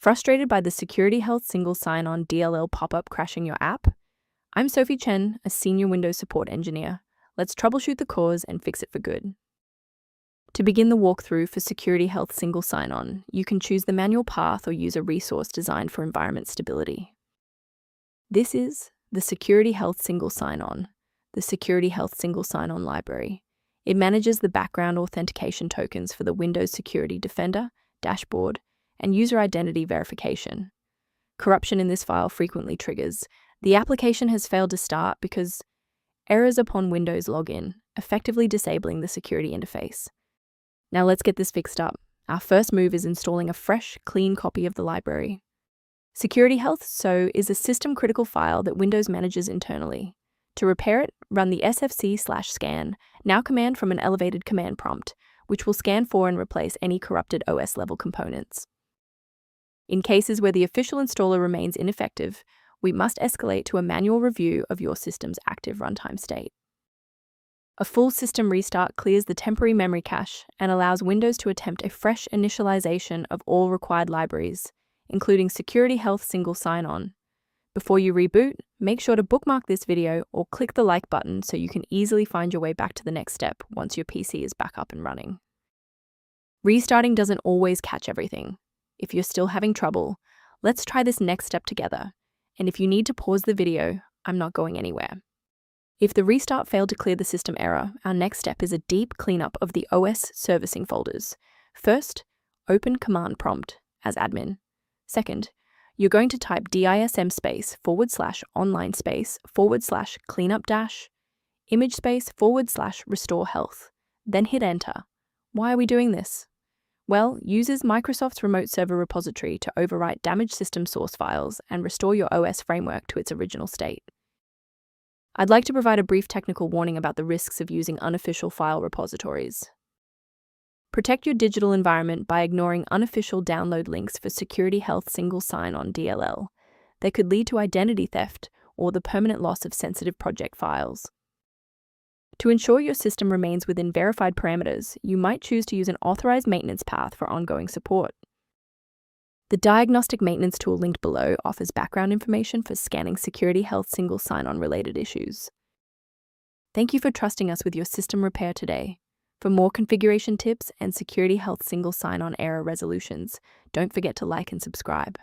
Frustrated by the Security Health Single Sign-On DLL pop-up crashing your app? I'm Sophie Chen, a senior Windows support engineer. Let's troubleshoot the cause and fix it for good. To begin the walkthrough for Security Health Single Sign-On, you can choose the manual path or use a resource designed for environment stability. This is the Security Health Single Sign-On, the Security Health Single Sign-On library. It manages the background authentication tokens for the Windows Security Defender, dashboard, and user identity verification. Corruption in this file frequently triggers. The application has failed to start because errors upon Windows login, effectively disabling the security interface. Now let's get this fixed up. Our first move is installing a fresh, clean copy of the library. Securityhealthsso is a system-critical file that Windows manages internally. To repair it, run the sfc/scan, now command from an elevated command prompt, which will scan for and replace any corrupted OS-level components. In cases where the official installer remains ineffective, we must escalate to a manual review of your system's active runtime state. A full system restart clears the temporary memory cache and allows Windows to attempt a fresh initialization of all required libraries, including Security Health Single Sign-On. Before you reboot, make sure to bookmark this video or click the like button so you can easily find your way back to the next step once your PC is back up and running. Restarting doesn't always catch everything. If you're still having trouble, let's try this next step together. And if you need to pause the video, I'm not going anywhere. If the restart failed to clear the system error, our next step is a deep cleanup of the OS servicing folders. First, open command prompt as admin. Second, you're going to type DISM /online /cleanup image /restore health. Then hit enter. Why are we doing this? Well, uses Microsoft's remote server repository to overwrite damaged system source files and restore your OS framework to its original state. I'd like to provide a brief technical warning about the risks of using unofficial file repositories. Protect your digital environment by ignoring unofficial download links for Security Health Single Sign-On DLL. They could lead to identity theft or the permanent loss of sensitive project files. To ensure your system remains within verified parameters, you might choose to use an authorized maintenance path for ongoing support. The diagnostic maintenance tool linked below offers background information for scanning Security Health Single Sign-On related issues. Thank you for trusting us with your system repair today. For more configuration tips and Security Health Single Sign-On error resolutions, don't forget to like and subscribe.